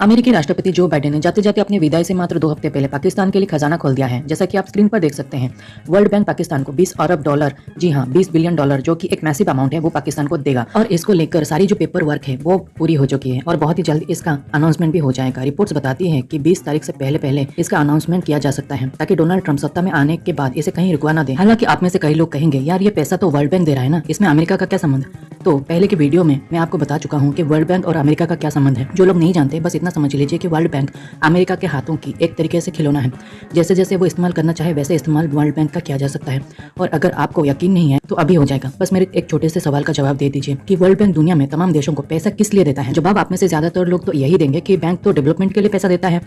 अमेरिकी राष्ट्रपति Joe Biden ने जाते जाते अपने विदाई से मात्र 2 हफ्ते पहले पाकिस्तान के लिए खजाना खोल दिया है। जैसा कि आप स्क्रीन पर देख सकते हैं, वर्ल्ड बैंक पाकिस्तान को 20 अरब डॉलर, जी हाँ 20 बिलियन डॉलर, जो कि एक मैसिव अमाउंट है, वो पाकिस्तान को देगा। और इसको लेकर सारी जो पेपर वर्क है वो पूरी हो चुकी है और बहुत ही जल्द इसका अनाउंसमेंट भी हो जाएगा। रिपोर्ट्स बताती है कि 20 तारीख से पहले इसका अनाउंसमेंट किया जा सकता है, ताकि डोनाल्ड ट्रंप सत्ता में आने के बाद इसे कहीं रुकवा ना दे। हालांकि आप में से कई लोग कहेंगे, यार ये पैसा तो वर्ल्ड बैंक दे रहा है ना, इसमें अमेरिका का क्या संबंध। तो पहले के वीडियो में मैं आपको बता चुका हूँ कि वर्ल्ड बैंक और अमेरिका का क्या संबंध है। जो लोग नहीं जानते बस इतना समझ लीजिए कि वर्ल्ड बैंक अमेरिका के हाथों की एक तरीके से खिलौना है। जैसे जैसे वो इस्तेमाल करना चाहे वैसे इस्तेमाल वर्ल्ड बैंक का किया जा सकता है। और अगर आपको यकीन नहीं है तो अभी हो जाएगा। बस मेरे एक छोटे से सवाल का जवाब दे दीजिए कि वर्ल्ड बैंक दुनिया में तमाम देशों को पैसा किस लिए देता है। जवाब आप में से ज्यादातर लोग तो यही देंगे कि बैंक तो डेवलपमेंट के लिए पैसा देता है,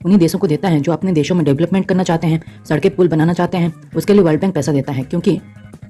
उन्हीं देशों को देता है जो अपने देशों में डेवलपमेंट करना चाहते हैं, सड़कें पुल बनाना चाहते हैं, उसके लिए वर्ल्ड बैंक पैसा देता है। क्योंकि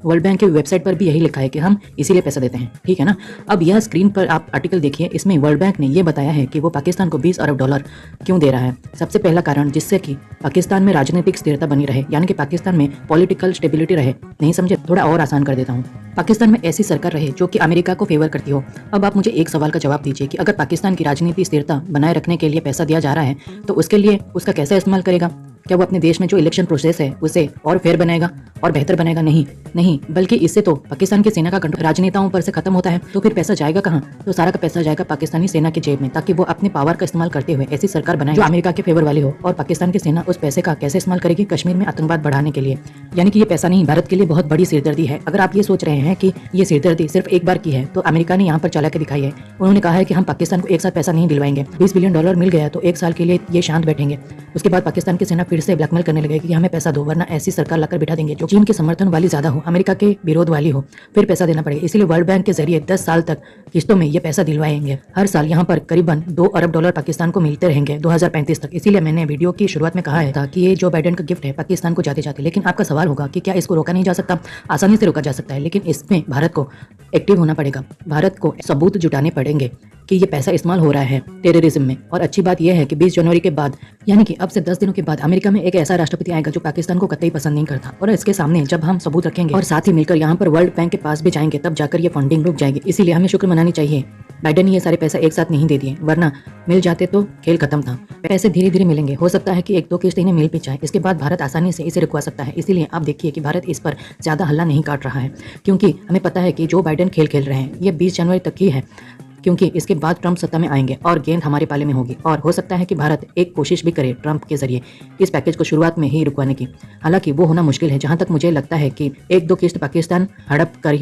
वर्ल्ड बैंक की वेबसाइट पर भी यही लिखा है कि हम इसीलिए पैसा देते हैं, ठीक है ना। अब यह स्क्रीन पर आप आर्टिकल देखिए, इसमें वर्ल्ड बैंक ने यह बताया है कि वो पाकिस्तान को 20 अरब डॉलर क्यों दे रहा है। सबसे पहला कारण, जिससे कि पाकिस्तान में राजनीतिक स्थिरता बनी रहे, यानी कि पाकिस्तान में पॉलिटिकल स्टेबिलिटी रहे। नहीं समझे, थोड़ा और आसान कर देता हूँ, पाकिस्तान में ऐसी सरकार रहे जो कि अमेरिका को फेवर करती हो। अब आप मुझे एक सवाल का जवाब दीजिए कि अगर पाकिस्तान की राजनीतिक स्थिरता बनाए रखने के लिए पैसा दिया जा रहा है तो उसके लिए उसका कैसे इस्तेमाल करेगा। क्या वो अपने देश में जो इलेक्शन प्रोसेस है उसे और फेयर बनाएगा और बेहतर बनाएगा? नहीं, बल्कि इससे तो पाकिस्तान की सेना का कंट्रोल राजनेताओं पर से खत्म होता है। तो फिर पैसा जाएगा कहाँ? तो सारा का पैसा जाएगा पाकिस्तानी सेना की जेब में, ताकि वो अपने पावर का इस्तेमाल करते हुए ऐसी सरकार बनाए जो अमेरिका के फेवर वाली हो। और पाकिस्तान की सेना उस पैसे का कैसे इस्तेमाल करेगी? कश्मीर में आतंकवाद बढ़ाने के लिए। यानी कि ये पैसा नहीं, भारत के लिए बहुत बड़ी सिरदर्दी है। अगर आप ये सोच रहे हैं कि ये सिरदर्दी सिर्फ एक बार की है, तो अमेरिका ने यहाँ पर चालाकी दिखाई है। उन्होंने कहा है कि हम पाकिस्तान को एक साथ पैसा नहीं दिलवाएंगे, 20 बिलियन डॉलर मिल गया तो एक साल के लिए ये शांत बैठेंगे। उसके बाद पाकिस्तान की सेना फिर से ब्लैकमेल करने लगेगी कि हमें पैसा दो, वरना ऐसी सरकार लाकर बिठा देंगे जो चीन के समर्थन वाली ज्यादा हो, अमेरिका के विरोध वाली हो, फिर पैसा देना पड़ेगा। इसलिए वर्ल्ड बैंक के जरिए 10 साल तक किस्तों में ये पैसा दिलवाएंगे। हर साल यहाँ पर करीबन 2 अरब डॉलर पाकिस्तान को मिलते रहेंगे 2035 तक। इसीलिए मैंने वीडियो की शुरुआत में कहा था कि ये जो बाइडेन का गिफ्ट है पाकिस्तान को जाते जाते। लेकिन आपका सवाल होगा कि क्या इसको रोका नहीं जा सकता? आसानी से रोका जा सकता है, लेकिन इसमें भारत को एक्टिव होना पड़ेगा। भारत को सबूत जुटाने पड़ेंगे कि ये पैसा इस्तेमाल हो रहा है टेररिज्म में। और अच्छी बात यह है कि 20 जनवरी के बाद, यानी कि अब से 10 दिनों के बाद, अमेरिका में एक ऐसा राष्ट्रपति आएगा जो पाकिस्तान को कतई पसंद नहीं करता। और इसके सामने जब हम सबूत रखेंगे और साथ ही मिलकर यहाँ पर वर्ल्ड बैंक के पास भी जाएंगे, तब जाकर ये फंडिंग रुक जाएगी। इसीलिए हमें शुक्र मनानी चाहिए बाइडेन ने ये सारे पैसा एक साथ नहीं दे दिए, वरना मिल जाते तो खेल खत्म था। पैसे धीरे धीरे मिलेंगे, हो सकता है कि 1-2 किस्त इन्हें मिल भी जाए। इसके बाद भारत आसानी से इसे रुकवा सकता है। इसीलिए आप देखिए कि भारत इस पर ज्यादा हल्ला नहीं काट रहा है, क्योंकि हमें पता है कि जो बाइडेन खेल खेल रहे हैं ये 20 जनवरी तक ही है, क्योंकि इसके बाद ट्रंप सत्ता में आएंगे और गेंद हमारे पाले में होगी। और हो सकता है कि भारत एक कोशिश भी करे ट्रंप के जरिए इस पैकेज को शुरुआत में ही रुकवाने की। हालांकि वो होना मुश्किल है। जहां तक मुझे लगता है कि 1-2 किस्त पाकिस्तान हड़प कर